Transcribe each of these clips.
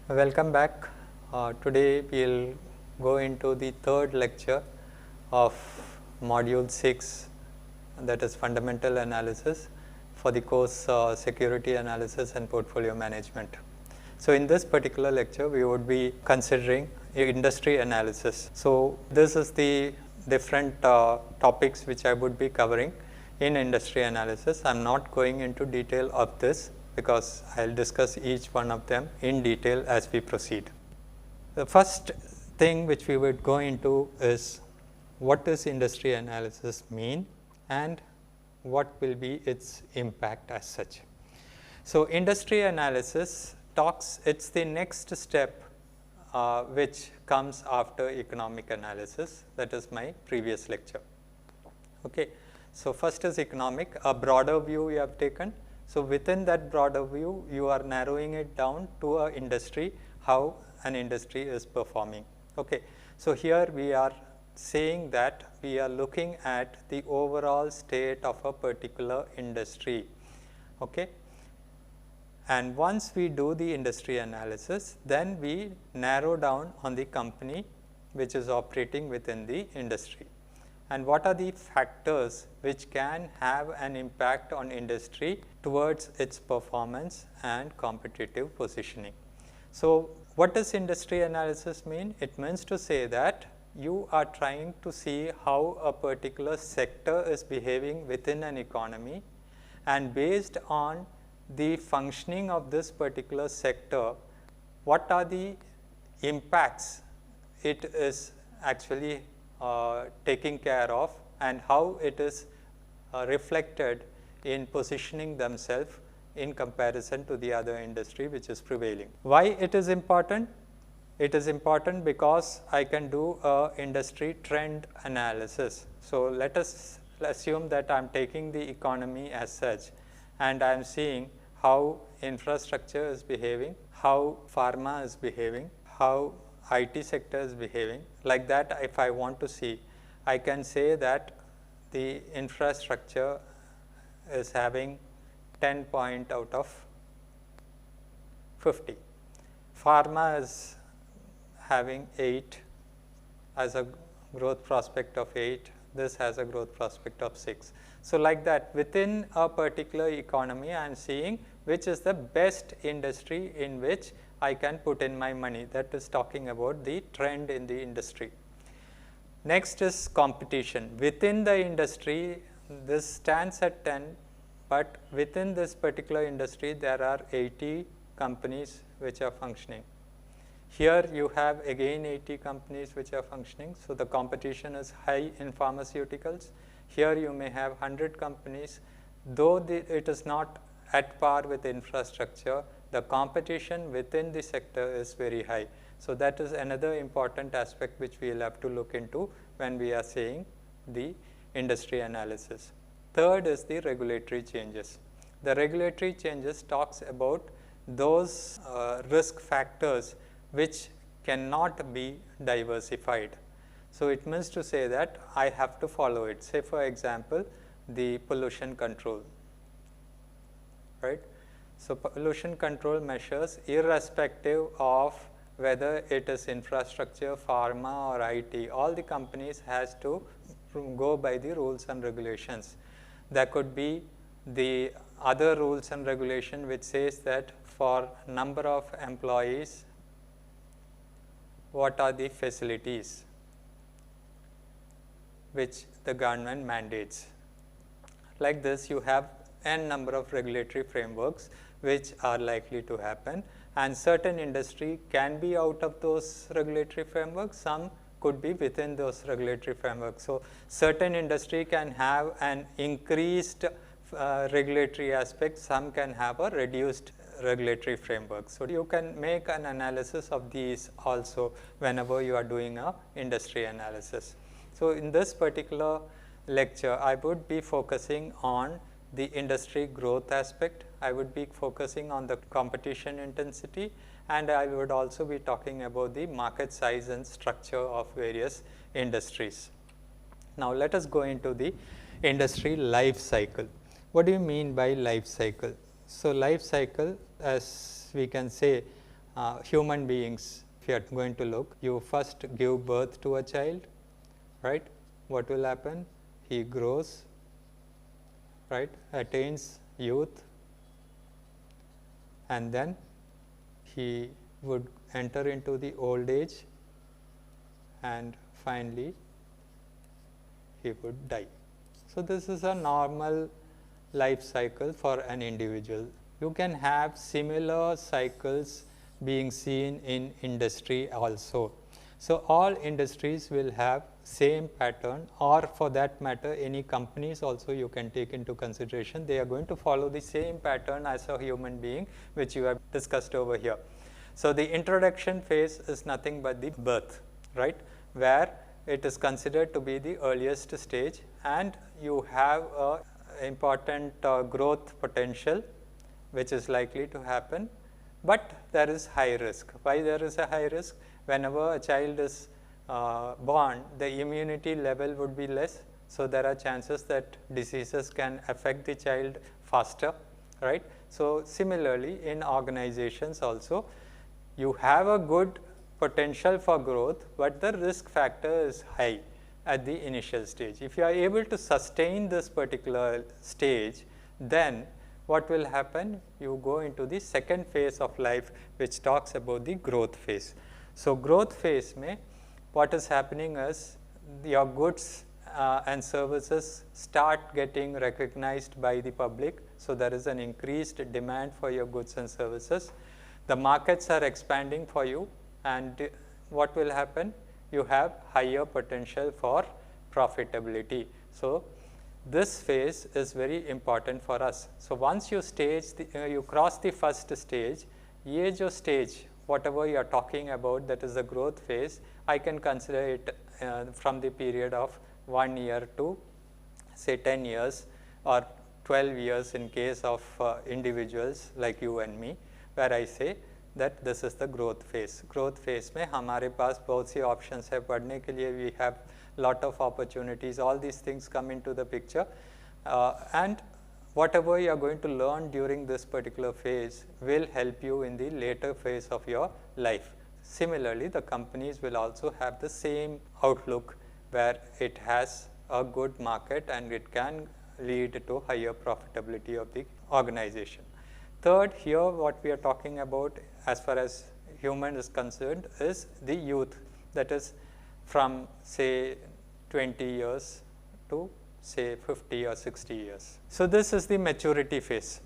Welcome back. Today we will go into the third lecture of module 6, that is fundamental analysis for the course security analysis and portfolio management. So in this particular lecture we would be considering industry analysis. So this is the different topics which I would be covering in industry analysis. I am not going into detail of this because I will discuss each one of them in detail as we proceed. The first thing which we would go into is what does industry analysis mean and what will be its impact as such. So industry analysis it's the next step which comes after economic analysis, that is my previous lecture. Okay. So first is economic, a broader view we have taken. So within that broader view, you are narrowing it down to a industry, how an industry is performing. Okay. So here we are saying that we are looking at the overall state of a particular industry. Okay. And once we do the industry analysis, then we narrow down on the company which is operating within the industry. And what are the factors which can have an impact on industry towards its performance and competitive positioning. So what does industry analysis mean? It means to say that you are trying to see how a particular sector is behaving within an economy, and based on the functioning of this particular sector, what are the impacts it is actually taking care of, and how it is reflected in positioning themselves in comparison to the other industry which is prevailing. Why it is important? It is important because I can do a industry trend analysis. So let us assume that I am taking the economy as such, and I am seeing how infrastructure is behaving, how pharma is behaving, how IT sector is behaving. Like that, if I want to see, I can say that the infrastructure is having 10 point out of 50. Pharma is having 8 as a growth prospect of 8. This has a growth prospect of 6. So like that, within a particular economy, I am seeing which is the best industry in which I can put in my money. That is talking about the trend in the industry. Next is competition. Within the industry, this stands at 10, but within this particular industry, there are 80 companies which are functioning. Here you have again 80 companies which are functioning. So the competition is high in pharmaceuticals. Here you may have 100 companies, though it is not at par with infrastructure, the competition within the sector is very high. So that is another important aspect which we will have to look into when we are saying the industry analysis. Third is the regulatory changes. The regulatory changes talks about those risk factors which cannot be diversified. So it means to say that I have to follow it. Say for example, the pollution control, right? So pollution control measures, irrespective of whether it is infrastructure, pharma or IT, all the companies has to go by the rules and regulations. There could be the other rules and regulation which says that for number of employees, what are the facilities which the government mandates. Like this, you have n number of regulatory frameworks which are likely to happen, and certain industry can be out of those regulatory frameworks, some could be within those regulatory frameworks. So certain industry can have an increased regulatory aspect, some can have a reduced regulatory framework. So you can make an analysis of these also whenever you are doing a industry analysis. So in this particular lecture, I would be focusing on the industry growth aspect, I would be focusing on the competition intensity, and I would also be talking about the market size and structure of various industries. Now let us go into the industry life cycle. What do you mean by life cycle? So life cycle, as we can say, human beings, if you are going to look, you first give birth to a child, right? What will happen? He grows, right, attains youth, and then he would enter into the old age, and finally he would die. So, this is a normal life cycle for an individual. You can have similar cycles being seen in industry also. So, all industries will have same pattern, or for that matter any companies also you can take into consideration. They are going to follow the same pattern as a human being, which you have discussed over here. So, the introduction phase is nothing but the birth, right, where it is considered to be the earliest stage, and you have a important growth potential which is likely to happen, but there is high risk. Why there is a high risk? Whenever a child is born, the immunity level would be less. So, there are chances that diseases can affect the child faster, right. So, similarly in organizations also, you have a good potential for growth, but the risk factor is high at the initial stage. If you are able to sustain this particular stage, then what will happen? You go into the second phase of life, which talks about the growth phase. So, growth phase mein what is happening is your goods and services start getting recognized by the public. So, there is an increased demand for your goods and services. The markets are expanding for you, and what will happen? You have higher potential for profitability. So, this phase is very important for us. So, once you you cross the first stage, ye jo stage whatever you are talking about, that is the growth phase, I can consider it from the period of 1 year to say 10 years or 12 years in case of individuals like you and me, where I say that this is the growth phase. Growth phase में हमारे पास बहुत सी options है पढ़ने के लिए, we have lot of opportunities, all these things come into the picture, and whatever you are going to learn during this particular phase will help you in the later phase of your life. Similarly, the companies will also have the same outlook, where it has a good market and it can lead to higher profitability of the organization. Third, here what we are talking about as far as human is concerned is the youth, that is from say 20 years to say 50 or 60 years. So, this is the maturity phase.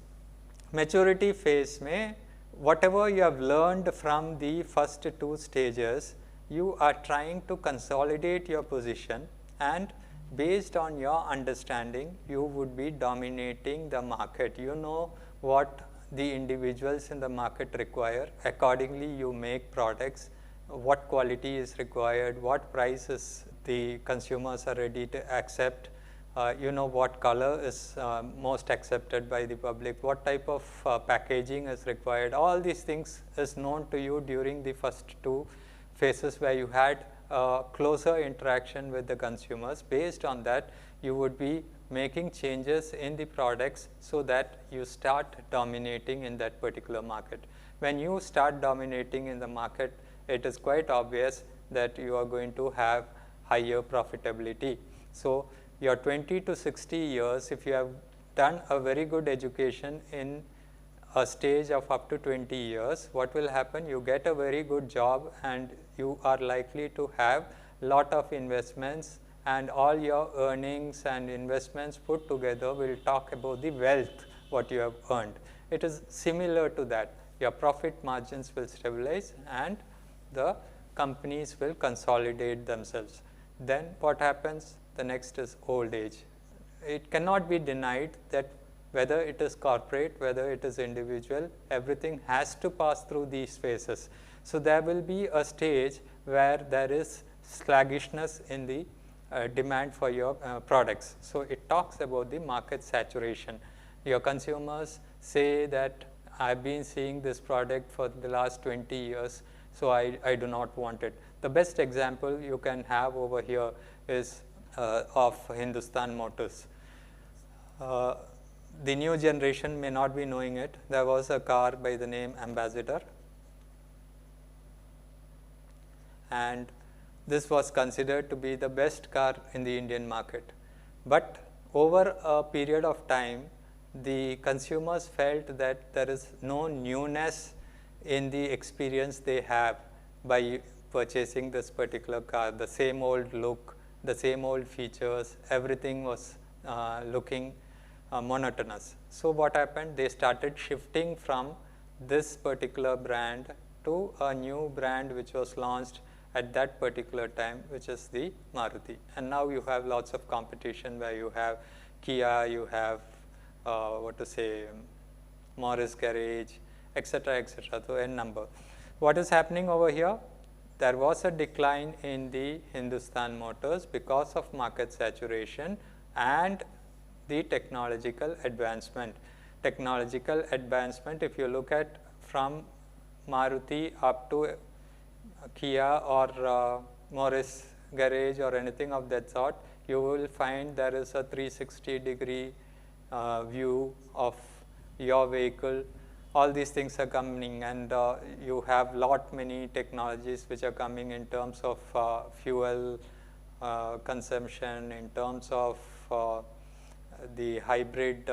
Maturity phase mein whatever you have learned from the first two stages, you are trying to consolidate your position, and based on your understanding, you would be dominating the market. You know what the individuals in the market require, accordingly you make products, what quality is required, what prices the consumers are ready to accept, you know what color is most accepted by the public, what type of packaging is required. All these things is known to you during the first two phases, where you had closer interaction with the consumers. Based on that, you would be making changes in the products so that you start dominating in that particular market. When you start dominating in the market, it is quite obvious that you are going to have higher profitability. So, your 20 to 60 years, if you have done a very good education in a stage of up to 20 years, what will happen? You get a very good job, and you are likely to have lot of investments, and all your earnings and investments put together will talk about the wealth what you have earned. It is similar to that. Your profit margins will stabilize and the companies will consolidate themselves. Then what happens? The next is old age. It cannot be denied that whether it is corporate, whether it is individual, everything has to pass through these phases. So, there will be a stage where there is sluggishness in the demand for your products. So, it talks about the market saturation. Your consumers say that I have been seeing this product for the last 20 years, so I do not want it. The best example you can have over here is of Hindustan Motors. The new generation may not be knowing it. There was a car by the name Ambassador, and this was considered to be the best car in the Indian market. But over a period of time, the consumers felt that there is no newness in the experience they have by purchasing this particular car. The same old look, the same old features, everything was looking monotonous. So what happened? They started shifting from this particular brand to a new brand which was launched at that particular time, which is the Maruti. And now you have lots of competition where you have Kia, you have Morris Garage, etc., etc. So n number. What is happening over here? There was a decline in the Hindustan Motors because of market saturation and the technological advancement. Technological advancement, if you look at from Maruti up to Kia or Morris Garage or anything of that sort, you will find there is a 360-degree view of your vehicle. All these things are coming, and you have many technologies which are coming in terms of fuel consumption, in terms of the hybrid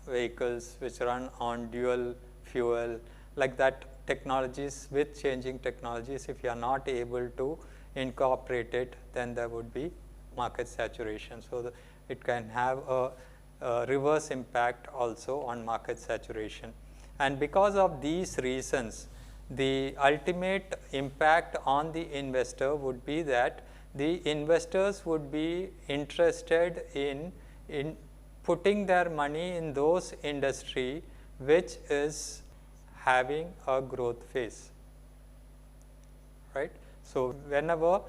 vehicles which run on dual fuel, like that. Technologies, with changing technologies, if you are not able to incorporate it, then there would be market saturation. So it can have a reverse impact also on market saturation. And because of these reasons, the ultimate impact on the investor would be that the investors would be interested in putting their money in those industry which is having a growth phase, right. So whenever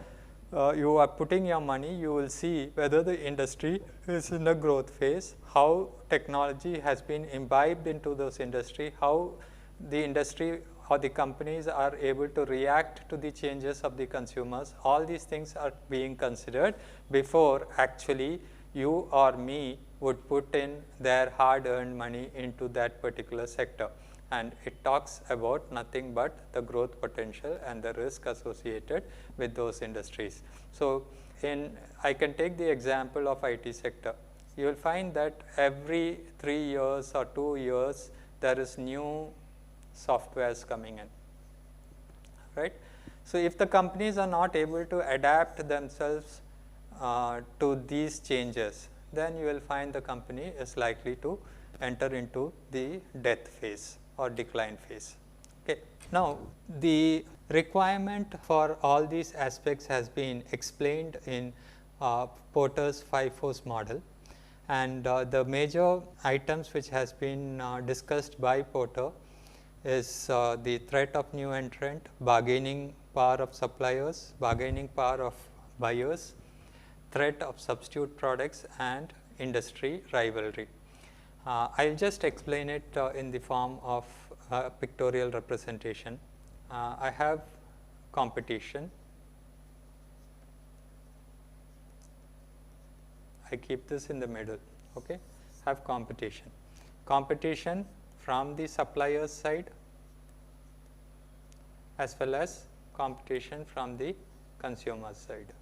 you are putting your money, you will see whether the industry is in a growth phase, how technology has been imbibed into those industry, how the industry or the companies are able to react to the changes of the consumers. All these things are being considered before actually you or me would put in their hard earned money into that particular sector. And it talks about nothing but the growth potential and the risk associated with those industries. So I can take the example of IT sector. You will find that every 3 years or 2 years there is new softwares coming in, right. So if the companies are not able to adapt themselves to these changes, then you will find the company is likely to enter into the death phase or decline phase. Okay. Now, the requirement for all these aspects has been explained in Porter's 5-force model, and the major items which has been discussed by Porter is the threat of new entrant, bargaining power of suppliers, bargaining power of buyers, threat of substitute products, and industry rivalry. I will just explain it in the form of pictorial representation. I have competition. I keep this in the middle. Okay, have competition. Competition from the supplier's side as well as competition from the consumer's side.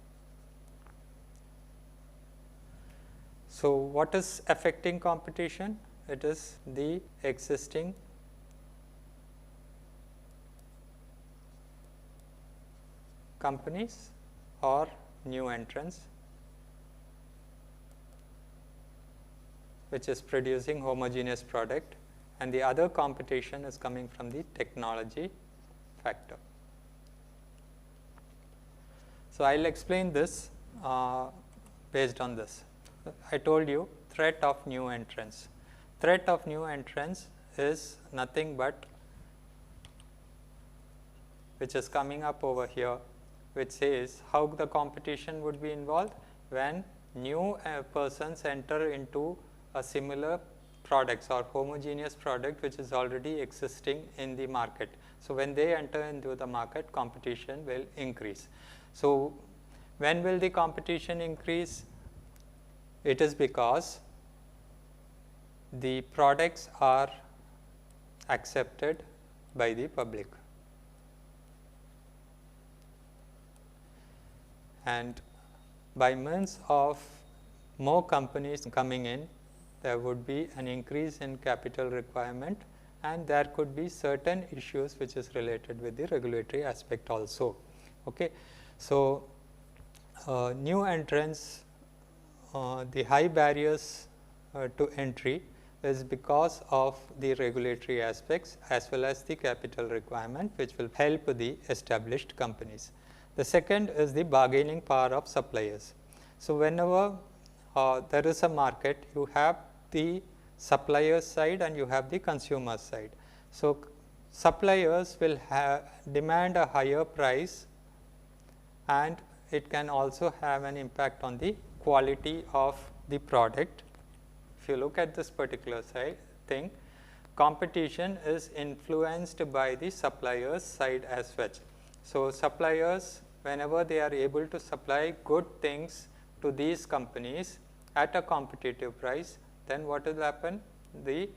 So what is affecting competition? It is the existing companies or new entrants which is producing homogeneous product, and the other competition is coming from the technology factor. So I will explain this based on this. I told you threat of new entrants. Threat of new entrants is nothing but which is coming up over here, which says how the competition would be involved when new persons enter into a similar products or homogeneous product which is already existing in the market. So when they enter into the market, competition will increase. So when will the competition increase? It is because the products are accepted by the public. and by means of more companies coming in, there would be an increase in capital requirement, and there could be certain issues which is related with the regulatory aspect also. Okay. So, new entrants, the high barriers to entry is because of the regulatory aspects as well as the capital requirement, which will help the established companies. The second is the bargaining power of suppliers. So, whenever there is a market, you have the supplier side and you have the consumer side. So, suppliers will demand a higher price, and it can also have an impact on the quality of the product. If you look at this particular thing, competition is influenced by the suppliers side as such. So, suppliers, whenever they are able to supply good things to these companies at a competitive price, then what will happen? The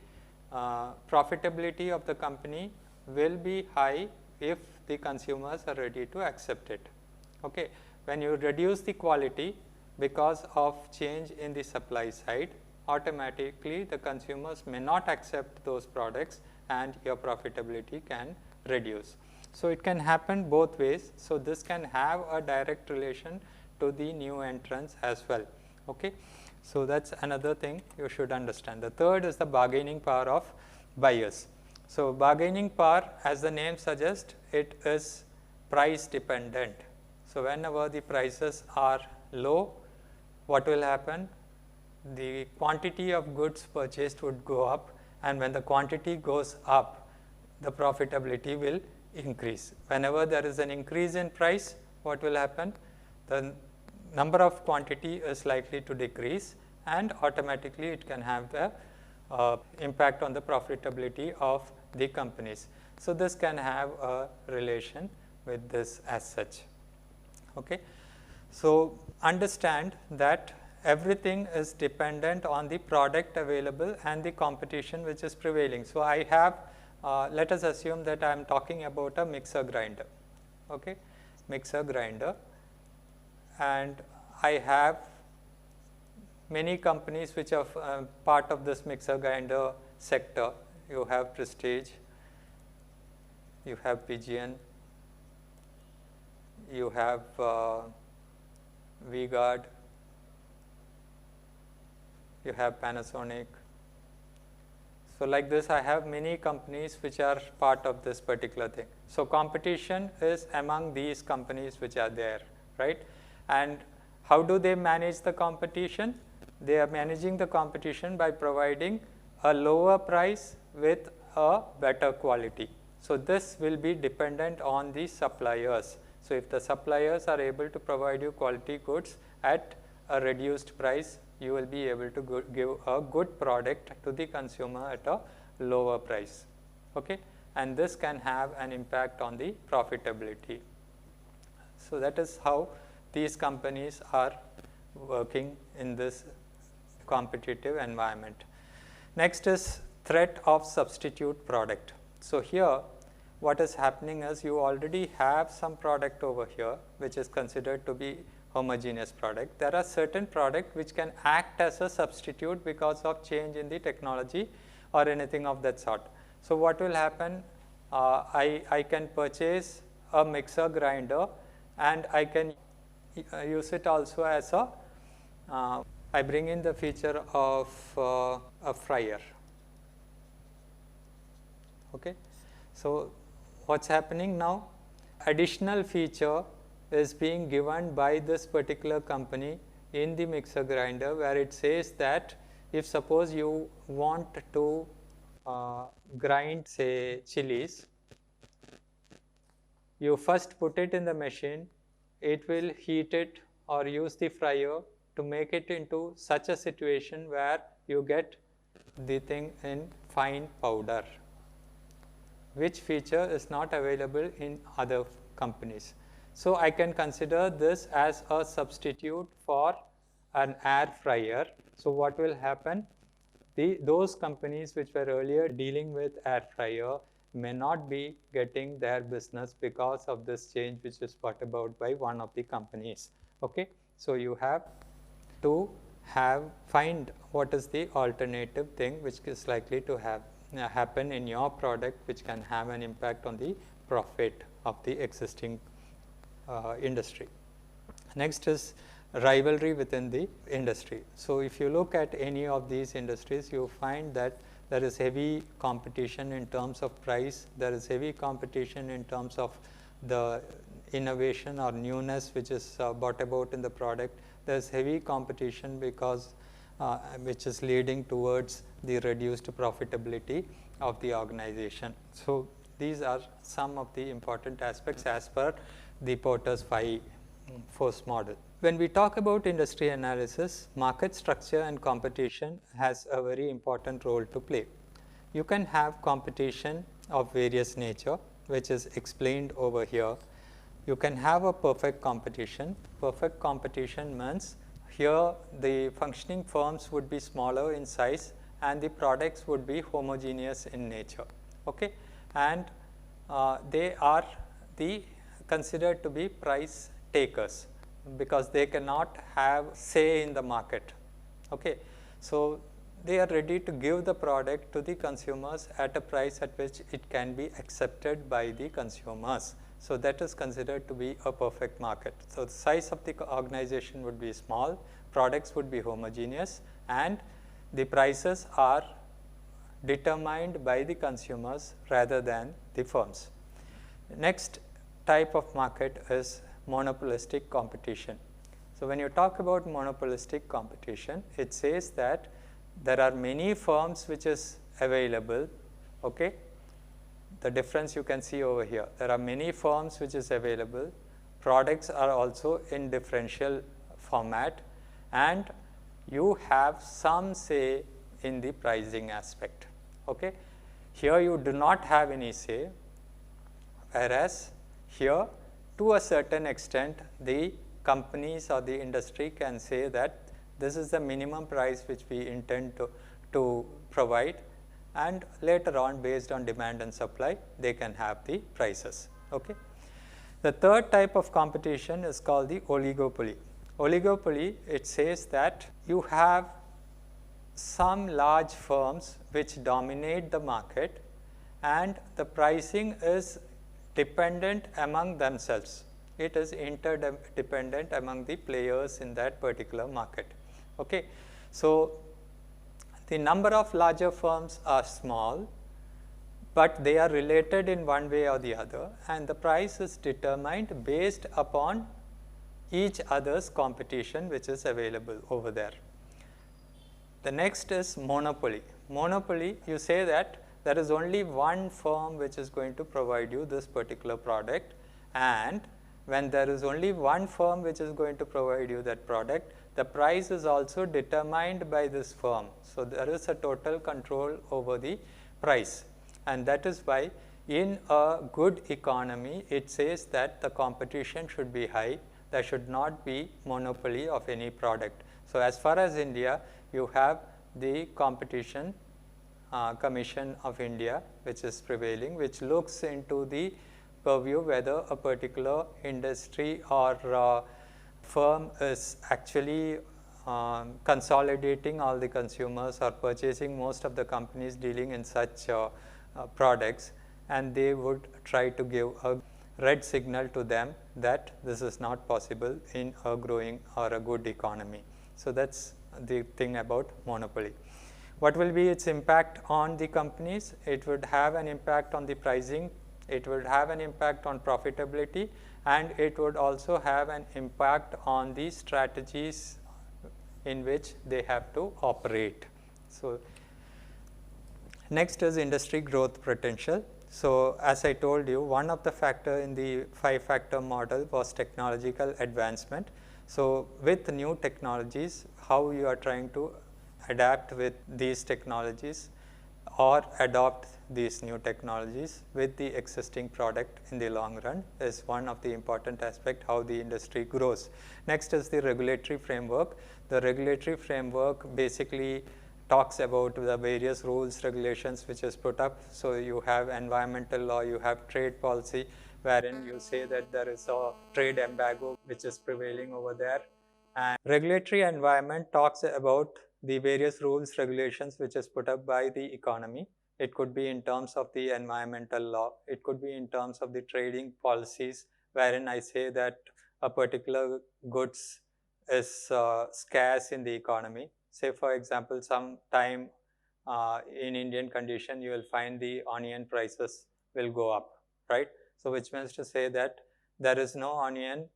profitability of the company will be high if the consumers are ready to accept it. Okay. When you reduce the quality because of change in the supply side, automatically the consumers may not accept those products and your profitability can reduce. So, it can happen both ways. So, this can have a direct relation to the new entrants as well. Okay. So, that is another thing you should understand. The third is the bargaining power of buyers. So, bargaining power, as the name suggests, it is price dependent. So, whenever the prices are low, what will happen? The quantity of goods purchased would go up, and when the quantity goes up, the profitability will increase. Whenever there is an increase in price, what will happen? The number of quantity is likely to decrease, and automatically it can have the impact on the profitability of the companies. So, this can have a relation with this as such. Okay. So, understand that everything is dependent on the product available and the competition which is prevailing. So, I have let us assume that I am talking about a mixer grinder, okay, mixer grinder, and I have many companies which are part of this mixer grinder sector. You have Prestige, you have Pigeon, you have V-Guard, you have Panasonic. So, like this I have many companies which are part of this particular thing. So, competition is among these companies which are there, right. And how do they manage the competition? They are managing the competition by providing a lower price with a better quality. So, this will be dependent on the suppliers. So, if the suppliers are able to provide you quality goods at a reduced price, you will be able to give a good product to the consumer at a lower price. Okay. And this can have an impact on the profitability. So, that is how these companies are working in this competitive environment. Next is threat of substitute product. So, here what is happening is you already have some product over here which is considered to be homogeneous product. There are certain product which can act as a substitute because of change in the technology or anything of that sort. So, what will happen? I can purchase a mixer grinder and I can use it also as a I bring in the feature of a fryer. Okay. So, what is happening now? Additional feature is being given by this particular company in the mixer grinder, where it says that if suppose you want to grind say chilies, you first put it in the machine, it will heat it or use the fryer to make it into such a situation where you get the thing in fine powder, which feature is not available in other companies. So, I can consider this as a substitute for an air fryer. So, what will happen? Those companies which were earlier dealing with air fryer may not be getting their business because of this change which is brought about by one of the companies. Okay, so you have to find what is the alternative thing which is likely to happen in your product, which can have an impact on the profit of the existing industry. Next is rivalry within the industry. So if you look at any of these industries, you find that there is heavy competition in terms of price, there is heavy competition in terms of the innovation or newness which is brought about in the product. There is heavy competition because which is leading towards the reduced profitability of the organization. So these are some of the important aspects as per the Porter's 5 force model. When we talk about industry analysis, market structure and competition has a very important role to play. You can have competition of various nature, which is explained over here. You can have a perfect competition. Perfect competition means here the functioning firms would be smaller in size and the products would be homogeneous in nature. Okay? And they are considered to be price takers because they cannot have say in the market. Okay. So they are ready to give the product to the consumers at a price at which it can be accepted by the consumers. So that is considered to be a perfect market. So the size of the organization would be small, products would be homogeneous, and the prices are determined by the consumers rather than the firms. Next type of market is monopolistic competition. So when you talk about monopolistic competition, it says that there are many firms which is available. Okay, the difference you can see over here. There are many firms which is available. Products are also in differential format, and you have some say in the pricing aspect. Okay, here you do not have any say, whereas here to a certain extent the companies or the industry can say that this is the minimum price which we intend to provide, and later on based on demand and supply they can have the prices. Okay. The third type of competition is called the oligopoly. Oligopoly, it says that you have some large firms which dominate the market and the pricing is dependent among themselves. It is interdependent among the players in that particular market. Okay. So the number of larger firms are small, but they are related in one way or the other, and the price is determined based upon each other's competition which is available over there. The next is monopoly. Monopoly, you say that there is only one firm which is going to provide you this particular product, and when there is only one firm which is going to provide you that product, the price is also determined by this firm. So there is a total control over the price, and that is why in a good economy it says that the competition should be high. There should not be monopoly of any product. So as far as India, you have the Competition Commission of India which is prevailing, which looks into the purview whether a particular industry or firm is actually consolidating all the consumers or purchasing most of the companies dealing in such products, and they would try to give a red signal to them that this is not possible in a growing or a good economy. So that's the thing about monopoly. What will be its impact on the companies? It would have an impact on the pricing, it would have an impact on profitability, and it would also have an impact on the strategies in which they have to operate. So next is industry growth potential. So as I told you, one of the factor in the 5-factor model was technological advancement. So with new technologies, how you are trying to adapt with these technologies or adopt these new technologies with the existing product in the long run is one of the important aspect how the industry grows. Next is the regulatory framework. The regulatory framework basically talks about the various rules, regulations which is put up. So you have environmental law, you have trade policy, wherein you say that there is a trade embargo which is prevailing over there. And regulatory environment talks about the various rules, regulations which is put up by the economy. It could be in terms of the environmental law, it could be in terms of the trading policies, wherein I say that a particular goods is scarce in the economy. Say for example, some time in Indian condition, you will find the onion prices will go up, right? So which means to say that there is no onion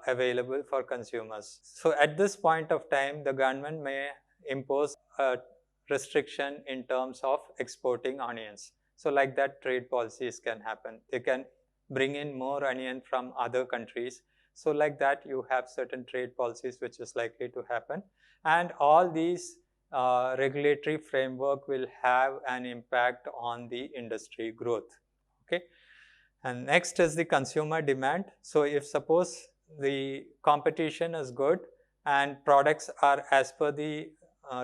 available for consumers. So at this point of time, the government may impose a restriction in terms of exporting onions. So like that, trade policies can happen. They can bring in more onion from other countries. So like that, you have certain trade policies which is likely to happen. And all these regulatory framework will have an impact on the industry growth. Okay. And next is the consumer demand. So if suppose the competition is good and products are as per the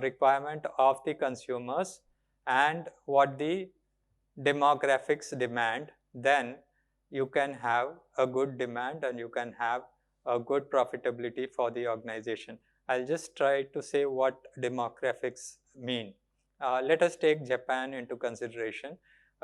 requirement of the consumers and what the demographics demand, then you can have a good demand and you can have a good profitability for the organization. I'll just try to say what demographics mean. Let us take Japan into consideration.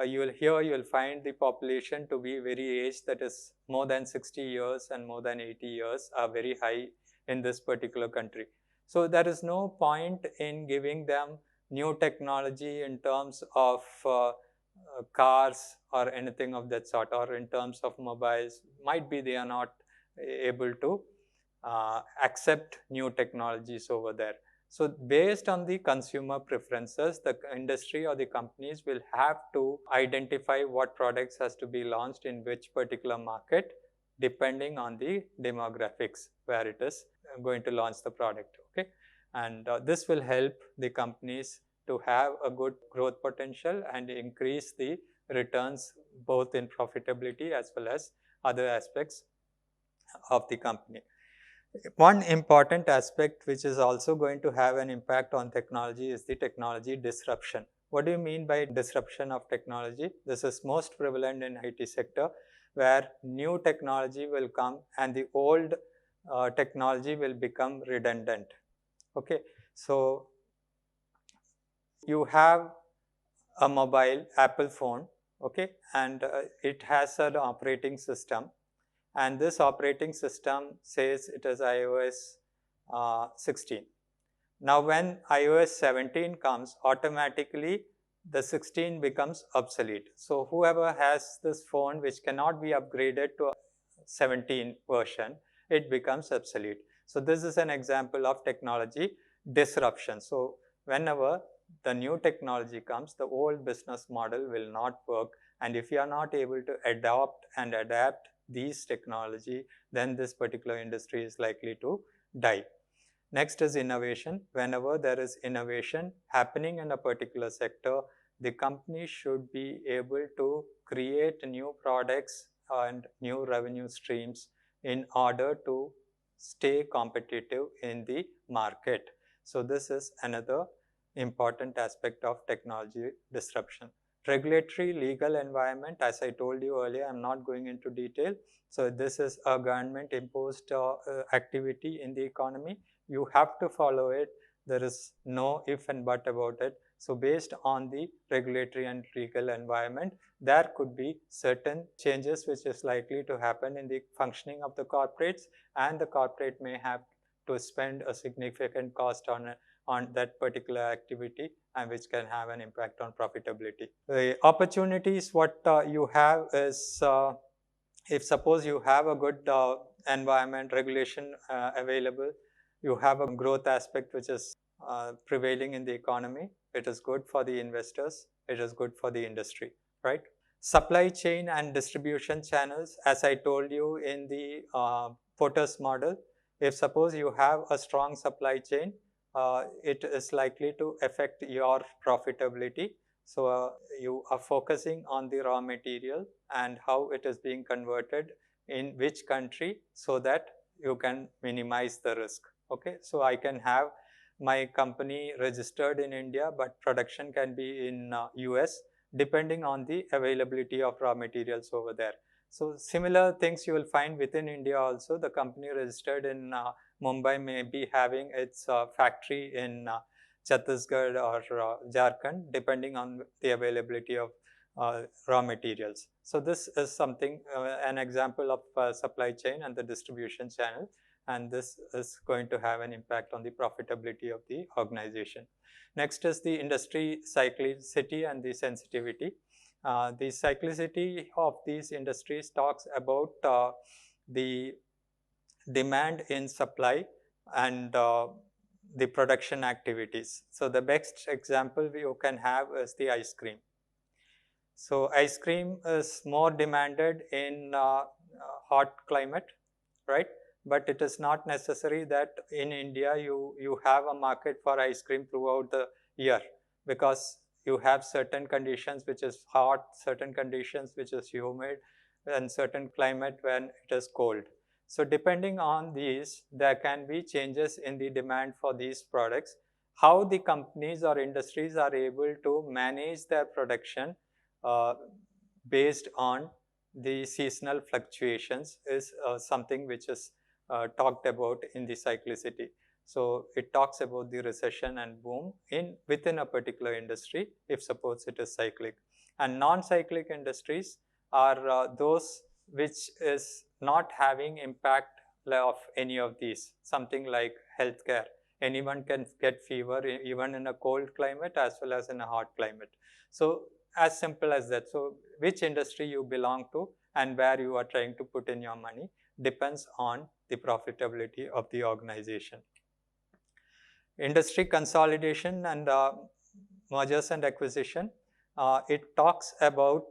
You will find the population to be very aged, that is more than 60 years and more than 80 years are very high in this particular country. So there is no point in giving them new technology in terms of cars or anything of that sort, or in terms of mobiles. Might be they are not able to accept new technologies over there. So based on the consumer preferences, the industry or the companies will have to identify what products has to be launched in which particular market, depending on the demographics where it is going to launch the product. Okay, and this will help the companies to have a good growth potential and increase the returns both in profitability as well as other aspects of the company. One important aspect which is also going to have an impact on technology is the technology disruption. What do you mean by disruption of technology? This is most prevalent in IT sector, where new technology will come and the old technology will become redundant. Okay, so you have a mobile Apple phone, okay, and it has an operating system, and this operating system says it is iOS 16. Now when iOS 17 comes, automatically the 16 becomes obsolete. So whoever has this phone which cannot be upgraded to 17 version, it becomes obsolete. So this is an example of technology disruption. So whenever the new technology comes, the old business model will not work, and if you are not able to adopt and adapt these technology, then this particular industry is likely to die. Next is innovation. Whenever there is innovation happening in a particular sector, the company should be able to create new products and new revenue streams in order to stay competitive in the market. So this is another important aspect of technology disruption. Regulatory legal environment, as I told you earlier, I'm not going into detail. So this is a government imposed activity in the economy. You have to follow it. There is no if and but about it. So based on the regulatory and legal environment, there could be certain changes which is likely to happen in the functioning of the corporates, and the corporate may have to spend a significant cost on that particular activity, and which can have an impact on profitability. The opportunities what you have is, if suppose you have a good environment regulation available, you have a growth aspect which is prevailing in the economy, it is good for the investors, it is good for the industry, right? Supply chain and distribution channels, as I told you in the Porter's model, if suppose you have a strong supply chain, it is likely to affect your profitability. So you are focusing on the raw material and how it is being converted in which country, so that you can minimize the risk. Okay, so I can have my company registered in India, but production can be in US, depending on the availability of raw materials over there. So similar things you will find within India also. The company registered in Mumbai may be having its factory in Chhattisgarh or Jharkhand, depending on the availability of raw materials. So this is something, an example of supply chain and the distribution channel, and this is going to have an impact on the profitability of the organization. Next is the industry cyclicity and the sensitivity. The cyclicity of these industries talks about the demand in supply and the production activities. So the best example you can have is the ice cream. So ice cream is more demanded in hot climate, right? But it is not necessary that in India you have a market for ice cream throughout the year, because you have certain conditions which is hot, certain conditions which is humid, and certain climate when it is cold. So depending on these, there can be changes in the demand for these products. How the companies or industries are able to manage their production based on the seasonal fluctuations is something which is talked about in the cyclicity. So it talks about the recession and boom within a particular industry, if suppose it is cyclic. And non-cyclic industries are those which is not having impact of any of these, something like healthcare. Anyone can get fever even in a cold climate as well as in a hot climate. So as simple as that. So which industry you belong to and where you are trying to put in your money depends on the profitability of the organization. Industry consolidation and mergers and acquisition. It talks about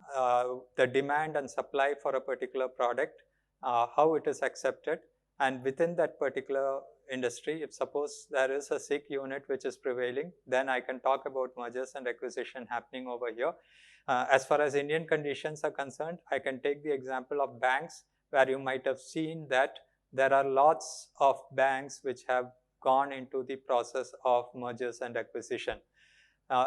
the demand and supply for a particular product, how it is accepted, and within that particular industry, if suppose there is a sick unit which is prevailing, then I can talk about mergers and acquisition happening over here. As far as Indian conditions are concerned, I can take the example of banks, where you might have seen that there are lots of banks which have gone into the process of mergers and acquisition.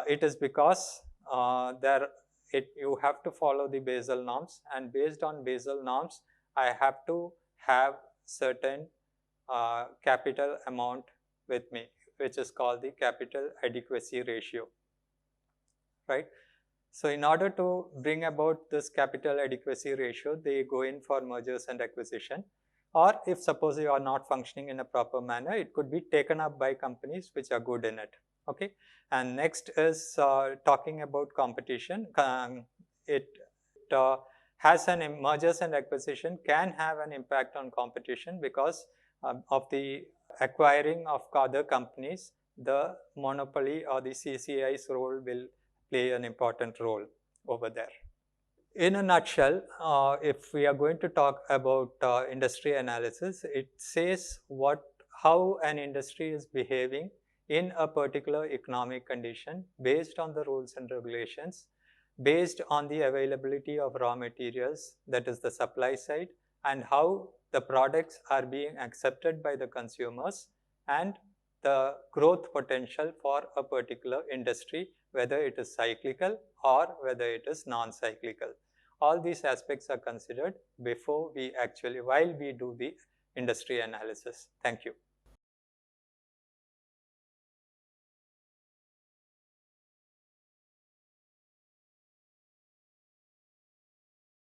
It is because you have to follow the Basel norms, and based on Basel norms, I have to have certain capital amount with me, which is called the capital adequacy ratio, right? So in order to bring about this capital adequacy ratio, they go in for mergers and acquisition. Or if suppose you are not functioning in a proper manner, it could be taken up by companies which are good in it. Okay. And next is talking about competition. It has an mergers and acquisition can have an impact on competition because of the acquiring of other companies. The monopoly or the CCI's role will play an important role over there. In a nutshell, if we are going to talk about industry analysis, it says how an industry is behaving in a particular economic condition based on the rules and regulations, based on the availability of raw materials, that is the supply side, and how the products are being accepted by the consumers, and the growth potential for a particular industry, whether it is cyclical or whether it is non-cyclical. All these aspects are considered while we do the industry analysis. Thank you.